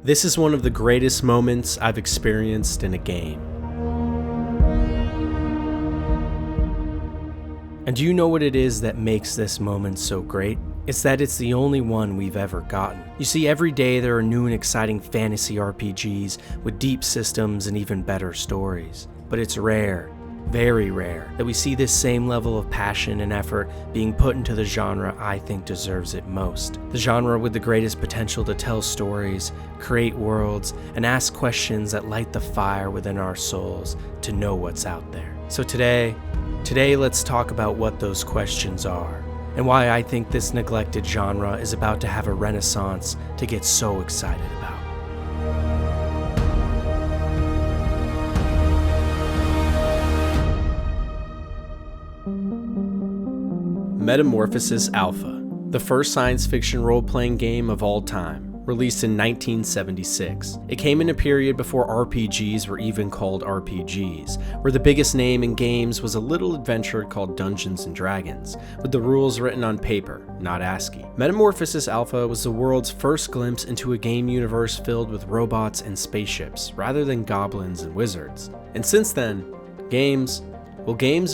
This is one of the greatest moments I've experienced in a game. And do you know what it is that makes this moment so great? It's that it's the only one we've ever gotten. You see, every day there are new and exciting fantasy RPGs with deep systems and even better stories. But it's rare, very rare, that we see this same level of passion and effort being put into the genre I think deserves it most. The genre with the greatest potential to tell stories, create worlds, and ask questions that light the fire within our souls to know what's out there. So today let's talk about what those questions are, and why I think this neglected genre is about to have a renaissance to get so excited about. Metamorphosis Alpha, the first science fiction role-playing game of all time, released in 1976. It came in a period before RPGs were even called RPGs, where the biggest name in games was a little adventure called Dungeons & Dragons, with the rules written on paper, not ASCII. Metamorphosis Alpha was the world's first glimpse into a game universe filled with robots and spaceships, rather than goblins and wizards. And since then, games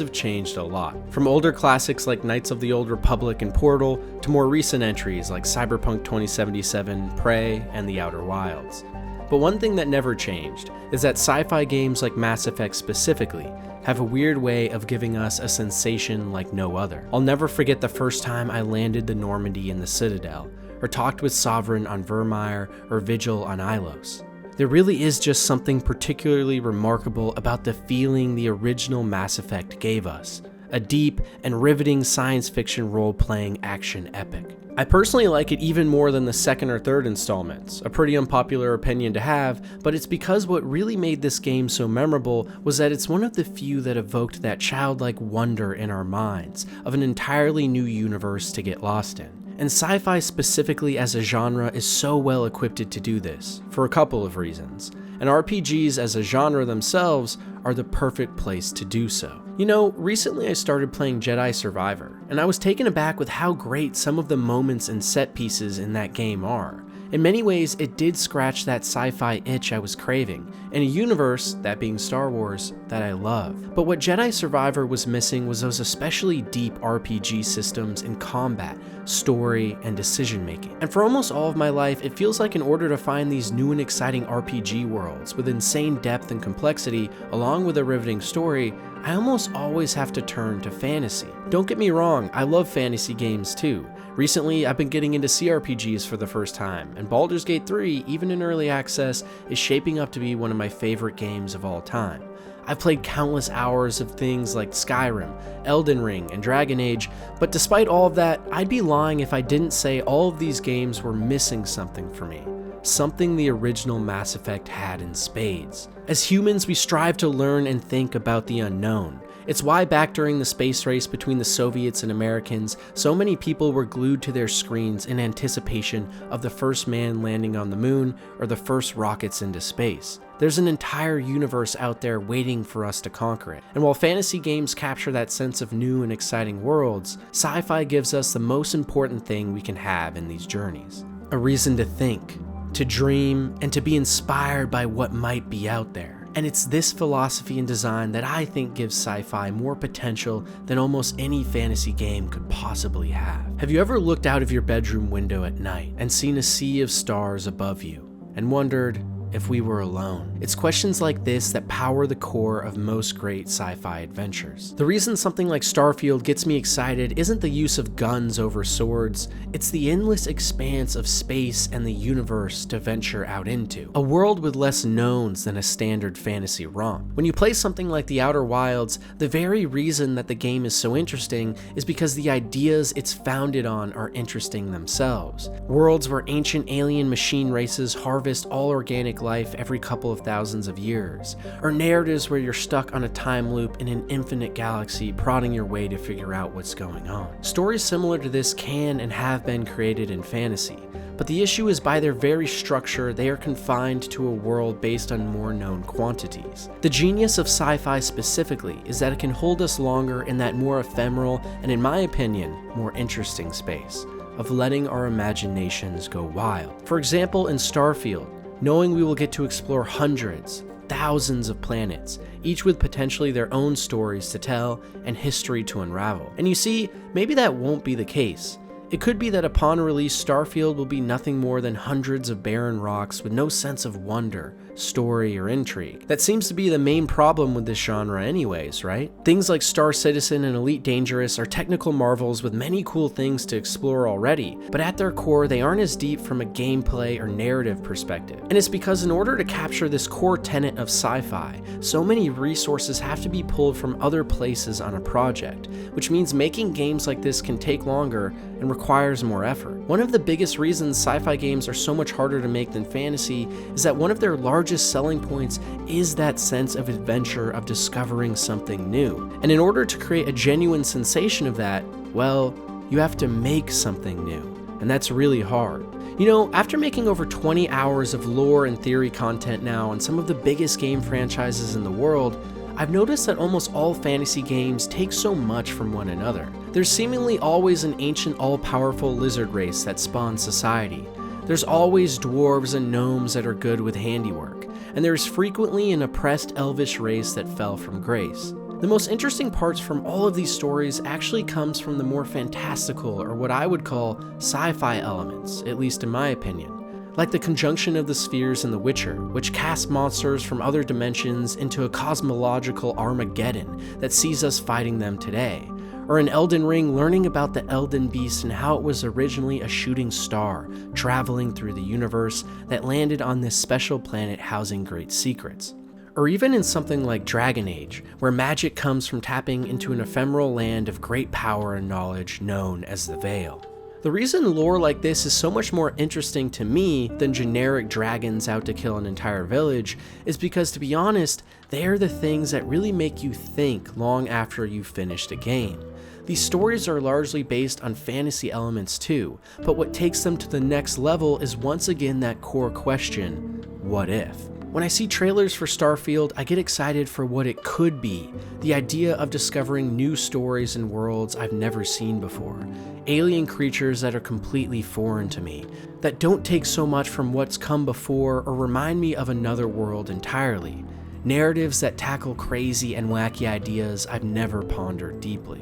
have changed a lot. From older classics like Knights of the Old Republic and Portal, to more recent entries like Cyberpunk 2077, Prey, and The Outer Wilds. But one thing that never changed is that sci-fi games like Mass Effect specifically have a weird way of giving us a sensation like no other. I'll never forget the first time I landed the Normandy in the Citadel, or talked with Sovereign on Vermeer or Vigil on Ilos. There really is just something particularly remarkable about the feeling the original Mass Effect gave us, a deep and riveting science fiction role-playing action epic. I personally like it even more than the second or third installments, a pretty unpopular opinion to have, but it's because what really made this game so memorable was that it's one of the few that evoked that childlike wonder in our minds of an entirely new universe to get lost in. And sci-fi specifically as a genre is so well equipped to do this, for a couple of reasons. And RPGs as a genre themselves are the perfect place to do so. You know, recently I started playing Jedi Survivor, and I was taken aback with how great some of the moments and set pieces in that game are. In many ways, it did scratch that sci-fi itch I was craving, in a universe, that being Star Wars, that I love. But what Jedi Survivor was missing was those especially deep RPG systems in combat, story, and decision-making. And for almost all of my life, it feels like in order to find these new and exciting RPG worlds with insane depth and complexity, along with a riveting story, I almost always have to turn to fantasy. Don't get me wrong, I love fantasy games too. Recently, I've been getting into CRPGs for the first time, and Baldur's Gate 3, even in early access, is shaping up to be one of my favorite games of all time. I've played countless hours of things like Skyrim, Elden Ring, and Dragon Age, but despite all of that, I'd be lying if I didn't say all of these games were missing something for me. Something the original Mass Effect had in spades. As humans, we strive to learn and think about the unknown. It's why back during the space race between the Soviets and Americans, so many people were glued to their screens in anticipation of the first man landing on the moon or the first rockets into space. There's an entire universe out there waiting for us to conquer it. And while fantasy games capture that sense of new and exciting worlds, sci-fi gives us the most important thing we can have in these journeys. A reason to think, to dream, and to be inspired by what might be out there. And it's this philosophy and design that I think gives sci-fi more potential than almost any fantasy game could possibly have. Have you ever looked out of your bedroom window at night and seen a sea of stars above you and wondered if we were alone? It's questions like this that power the core of most great sci-fi adventures. The reason something like Starfield gets me excited isn't the use of guns over swords, it's the endless expanse of space and the universe to venture out into. A world with less knowns than a standard fantasy romp. When you play something like The Outer Wilds, the very reason that the game is so interesting is because the ideas it's founded on are interesting themselves. Worlds where ancient alien machine races harvest all organic life every couple of thousands of years, or narratives where you're stuck on a time loop in an infinite galaxy prodding your way to figure out what's going on. Stories similar to this can and have been created in fantasy, but the issue is by their very structure, they are confined to a world based on more known quantities. The genius of sci-fi specifically is that it can hold us longer in that more ephemeral and, in my opinion, more interesting space of letting our imaginations go wild. For example, in Starfield, knowing we will get to explore hundreds, thousands of planets, each with potentially their own stories to tell and history to unravel. And you see, maybe that won't be the case. It could be that upon release, Starfield will be nothing more than hundreds of barren rocks with no sense of wonder, story, or intrigue. That seems to be the main problem with this genre anyways, right? Things like Star Citizen and Elite Dangerous are technical marvels with many cool things to explore already, but at their core, they aren't as deep from a gameplay or narrative perspective. And it's because in order to capture this core tenet of sci-fi, so many resources have to be pulled from other places on a project, which means making games like this can take longer and requires more effort. One of the biggest reasons sci-fi games are so much harder to make than fantasy is that one of their largest selling points is that sense of adventure of discovering something new. And in order to create a genuine sensation of that, well, you have to make something new. And that's really hard. You know, after making over 20 hours of lore and theory content now on some of the biggest game franchises in the world, I've noticed that almost all fantasy games take so much from one another. There's seemingly always an ancient all-powerful lizard race that spawns society. There's always dwarves and gnomes that are good with handiwork, and there's frequently an oppressed elvish race that fell from grace. The most interesting parts from all of these stories actually comes from the more fantastical, or what I would call sci-fi elements, at least in my opinion. Like the conjunction of the spheres in The Witcher, which casts monsters from other dimensions into a cosmological Armageddon that sees us fighting them today. Or in Elden Ring, learning about the Elden Beast and how it was originally a shooting star traveling through the universe that landed on this special planet housing great secrets. Or even in something like Dragon Age, where magic comes from tapping into an ephemeral land of great power and knowledge known as the Veil. The reason lore like this is so much more interesting to me than generic dragons out to kill an entire village is because, to be honest, they're the things that really make you think long after you've finished a game. These stories are largely based on fantasy elements too, but what takes them to the next level is once again that core question, what if? When I see trailers for Starfield, I get excited for what it could be, the idea of discovering new stories and worlds I've never seen before, alien creatures that are completely foreign to me, that don't take so much from what's come before or remind me of another world entirely, narratives that tackle crazy and wacky ideas I've never pondered deeply.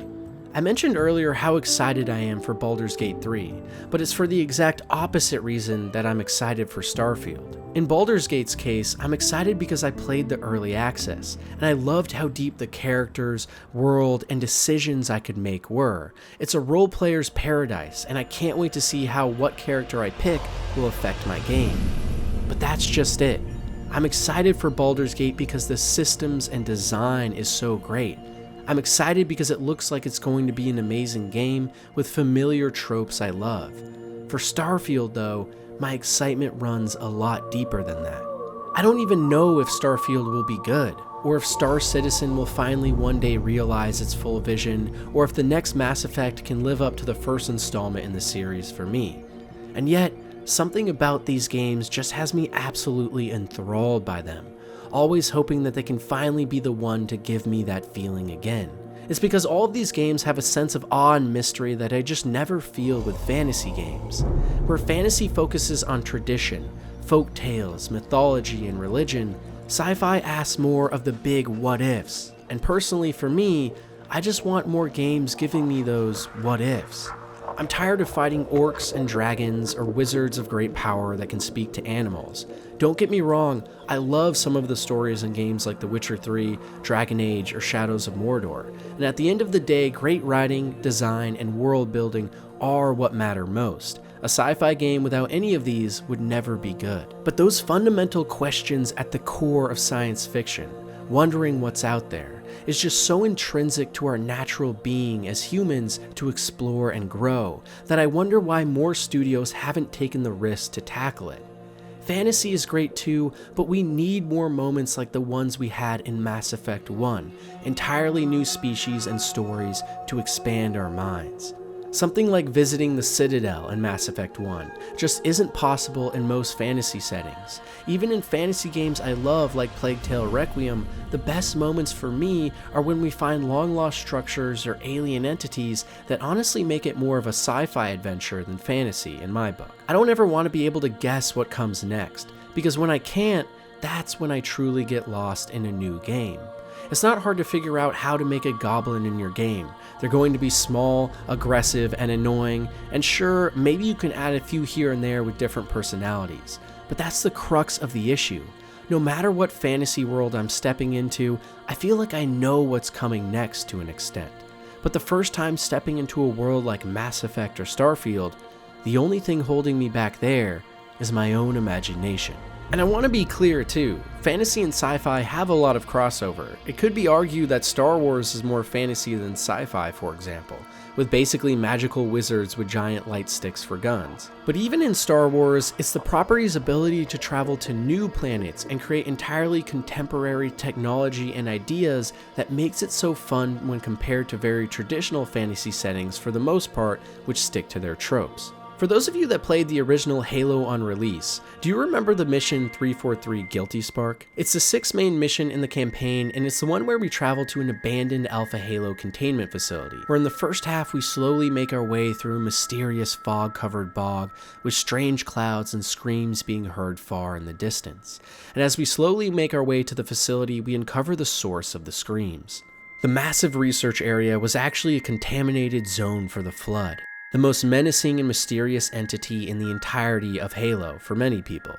I mentioned earlier how excited I am for Baldur's Gate 3, but it's for the exact opposite reason that I'm excited for Starfield. In Baldur's Gate's case, I'm excited because I played the early access, and I loved how deep the characters, world, and decisions I could make were. It's a role player's paradise, and I can't wait to see how what character I pick will affect my game. But that's just it. I'm excited for Baldur's Gate because the systems and design is so great. I'm excited because it looks like it's going to be an amazing game with familiar tropes I love. For Starfield though, my excitement runs a lot deeper than that. I don't even know if Starfield will be good, or if Star Citizen will finally one day realize its full vision, or if the next Mass Effect can live up to the first installment in the series for me. And yet, something about these games just has me absolutely enthralled by them, always hoping that they can finally be the one to give me that feeling again. It's because all of these games have a sense of awe and mystery that I just never feel with fantasy games. Where fantasy focuses on tradition, folk tales, mythology, and religion, sci-fi asks more of the big what-ifs. And personally for me, I just want more games giving me those what-ifs. I'm tired of fighting orcs and dragons or wizards of great power that can speak to animals. Don't get me wrong, I love some of the stories in games like The Witcher 3, Dragon Age, or Shadows of Mordor, and at the end of the day, great writing, design, and world building are what matter most. A sci-fi game without any of these would never be good. But those fundamental questions at the core of science fiction, wondering what's out there, is just so intrinsic to our natural being as humans to explore and grow that I wonder why more studios haven't taken the risk to tackle it. Fantasy is great too, but we need more moments like the ones we had in Mass Effect 1, entirely new species and stories to expand our minds. Something like visiting the Citadel in Mass Effect 1 just isn't possible in most fantasy settings. Even in fantasy games I love like Plague Tale Requiem, the best moments for me are when we find long-lost structures or alien entities that honestly make it more of a sci-fi adventure than fantasy in my book. I don't ever want to be able to guess what comes next, because when I can't, that's when I truly get lost in a new game. It's not hard to figure out how to make a goblin in your game. They're going to be small, aggressive, and annoying, and sure, maybe you can add a few here and there with different personalities, but that's the crux of the issue. No matter what fantasy world I'm stepping into, I feel like I know what's coming next to an extent. But the first time stepping into a world like Mass Effect or Starfield, the only thing holding me back there is my own imagination. And I want to be clear too, fantasy and sci-fi have a lot of crossover. It could be argued that Star Wars is more fantasy than sci-fi, for example, with basically magical wizards with giant light sticks for guns. But even in Star Wars, it's the property's ability to travel to new planets and create entirely contemporary technology and ideas that makes it so fun when compared to very traditional fantasy settings for the most part, which stick to their tropes. For those of you that played the original Halo on release, do you remember the mission 343 Guilty Spark? It's the 6th main mission in the campaign, and it's the one where we travel to an abandoned Alpha Halo containment facility, where in the first half we slowly make our way through a mysterious fog-covered bog with strange clouds and screams being heard far in the distance. And as we slowly make our way to the facility, we uncover the source of the screams. The massive research area was actually a contaminated zone for the Flood, the most menacing and mysterious entity in the entirety of Halo for many people.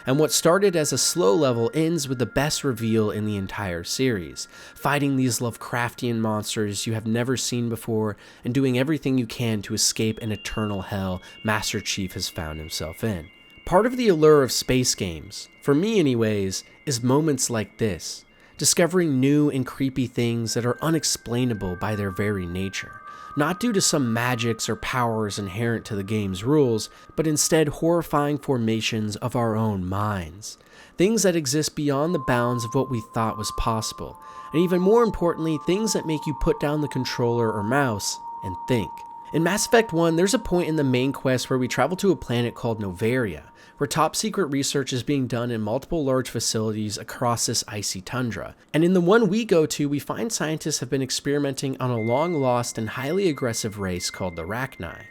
And what started as a slow level ends with the best reveal in the entire series, fighting these Lovecraftian monsters you have never seen before and doing everything you can to escape an eternal hell Master Chief has found himself in. Part of the allure of space games, for me anyways, is moments like this, discovering new and creepy things that are unexplainable by their very nature. Not due to some magics or powers inherent to the game's rules, but instead horrifying formations of our own minds. Things that exist beyond the bounds of what we thought was possible, and even more importantly, things that make you put down the controller or mouse and think. In Mass Effect 1, there's a point in the main quest where we travel to a planet called Novaria, where top secret research is being done in multiple large facilities across this icy tundra. And in the one we go to, we find scientists have been experimenting on a long lost and highly aggressive race called the Rachni.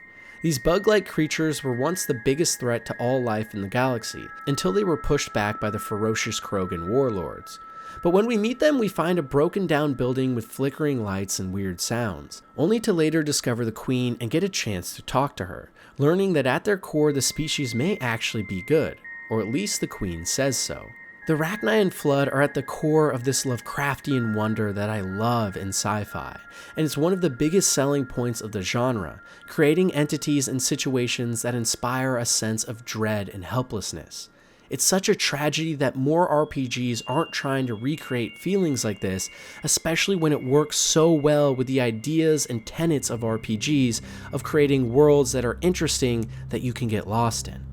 These bug-like creatures were once the biggest threat to all life in the galaxy, until they were pushed back by the ferocious Krogan warlords. But when we meet them, we find a broken down building with flickering lights and weird sounds, only to later discover the Queen and get a chance to talk to her, learning that at their core the species may actually be good, or at least the Queen says so. The Rachni and Flood are at the core of this Lovecraftian wonder that I love in sci-fi, and it's one of the biggest selling points of the genre, creating entities and situations that inspire a sense of dread and helplessness. It's such a tragedy that more RPGs aren't trying to recreate feelings like this, especially when it works so well with the ideas and tenets of RPGs of creating worlds that are interesting that you can get lost in.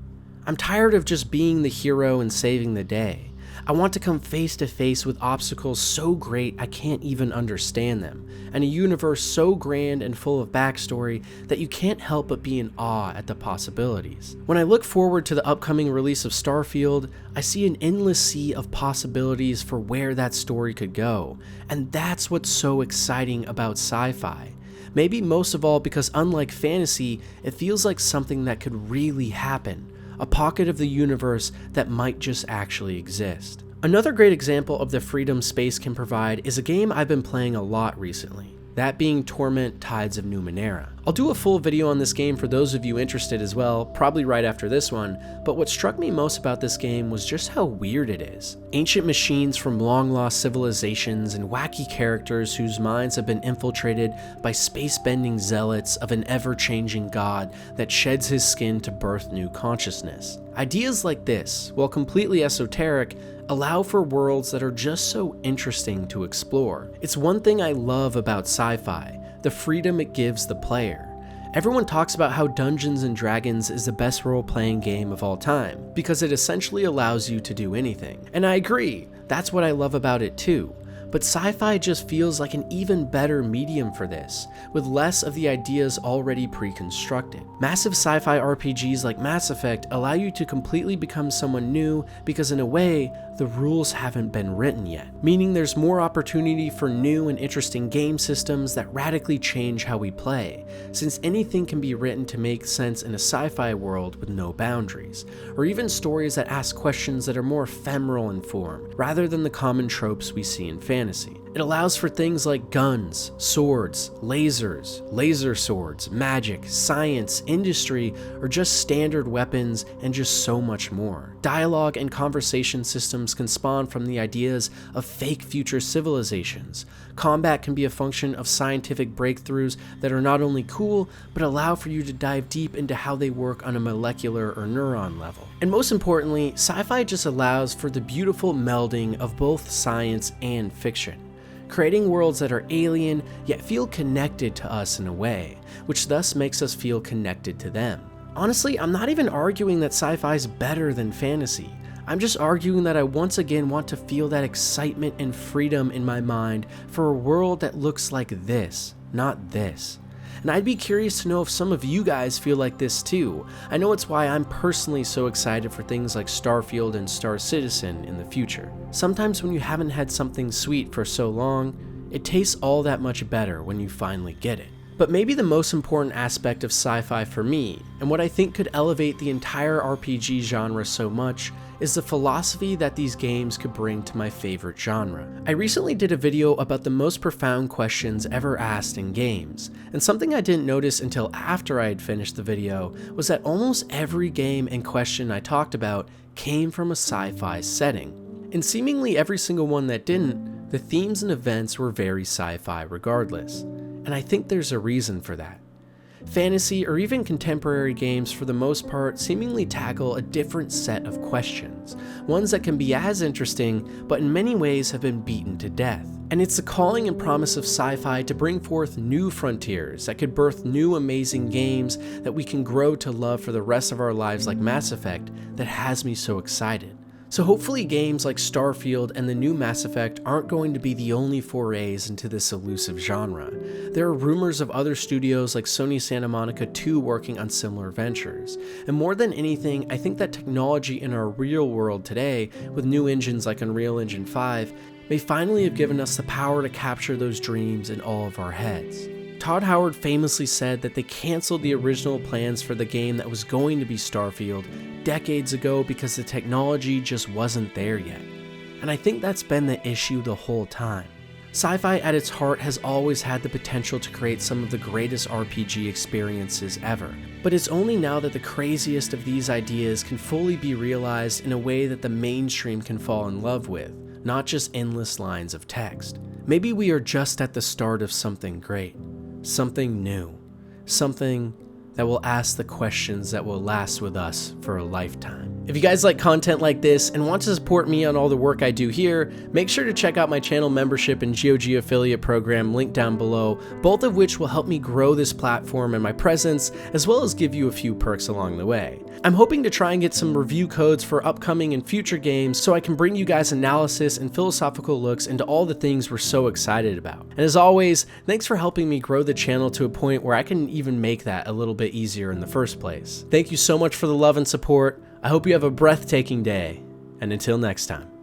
I'm tired of just being the hero and saving the day. I want to come face to face with obstacles so great I can't even understand them, and a universe so grand and full of backstory that you can't help but be in awe at the possibilities. When I look forward to the upcoming release of Starfield, I see an endless sea of possibilities for where that story could go, and that's what's so exciting about sci-fi. Maybe most of all because unlike fantasy, it feels like something that could really happen. A pocket of the universe that might just actually exist. Another great example of the freedom space can provide is a game I've been playing a lot recently, that being Torment: Tides of Numenera. I'll do a full video on this game for those of you interested as well, probably right after this one, but what struck me most about this game was just how weird it is. Ancient machines from long-lost civilizations and wacky characters whose minds have been infiltrated by space-bending zealots of an ever-changing god that sheds his skin to birth new consciousness. Ideas like this, while completely esoteric, allow for worlds that are just so interesting to explore. It's one thing I love about sci-fi, the freedom it gives the player. Everyone talks about how Dungeons & Dragons is the best role-playing game of all time, because it essentially allows you to do anything. And I agree, that's what I love about it too. But sci-fi just feels like an even better medium for this, with less of the ideas already pre-constructed. Massive sci-fi RPGs like Mass Effect allow you to completely become someone new because in a way, the rules haven't been written yet, meaning there's more opportunity for new and interesting game systems that radically change how we play, since anything can be written to make sense in a sci-fi world with no boundaries, or even stories that ask questions that are more ephemeral in form, rather than the common tropes we see in fantasy. It allows for things like guns, swords, lasers, laser swords, magic, science, industry, or just standard weapons, and just so much more. Dialogue and conversation systems can spawn from the ideas of fake future civilizations. Combat can be a function of scientific breakthroughs that are not only cool, but allow for you to dive deep into how they work on a molecular or neuron level. And most importantly, sci-fi just allows for the beautiful melding of both science and fiction, creating worlds that are alien yet feel connected to us in a way, which thus makes us feel connected to them. Honestly, I'm not even arguing that sci-fi is better than fantasy. I'm just arguing that I once again want to feel that excitement and freedom in my mind for a world that looks like this, not this. And I'd be curious to know if some of you guys feel like this too. I know it's why I'm personally so excited for things like Starfield and Star Citizen in the future. Sometimes when you haven't had something sweet for so long, it tastes all that much better when you finally get it. But maybe the most important aspect of sci-fi for me, and what I think could elevate the entire RPG genre so much, is the philosophy that these games could bring to my favorite genre. I recently did a video about the most profound questions ever asked in games, and something I didn't notice until after I had finished the video was that almost every game and question I talked about came from a sci-fi setting. And seemingly every single one that didn't, the themes and events were very sci-fi regardless. And I think there's a reason for that. Fantasy or even contemporary games for the most part seemingly tackle a different set of questions, ones that can be as interesting but in many ways have been beaten to death. And it's the calling and promise of sci-fi to bring forth new frontiers that could birth new amazing games that we can grow to love for the rest of our lives like Mass Effect that has me so excited. So hopefully games like Starfield and the new Mass Effect aren't going to be the only forays into this elusive genre. There are rumors of other studios like Sony Santa Monica 2 working on similar ventures. And more than anything, I think that technology in our real world today, with new engines like Unreal Engine 5, may finally have given us the power to capture those dreams in all of our heads. Todd Howard famously said that they canceled the original plans for the game that was going to be Starfield decades ago because the technology just wasn't there yet. And I think that's been the issue the whole time. Sci-fi at its heart has always had the potential to create some of the greatest RPG experiences ever, but it's only now that the craziest of these ideas can fully be realized in a way that the mainstream can fall in love with, not just endless lines of text. Maybe we are just at the start of something great. Something new, something that will ask the questions that will last with us for a lifetime. If you guys like content like this and want to support me on all the work I do here, make sure to check out my channel membership and GOG affiliate program linked down below, both of which will help me grow this platform and my presence, as well as give you a few perks along the way. I'm hoping to try and get some review codes for upcoming and future games so I can bring you guys analysis and philosophical looks into all the things we're so excited about. And as always, thanks for helping me grow the channel to a point where I can even make that a little bit easier in the first place. Thank you so much for the love and support. I hope you have a breathtaking day, and until next time.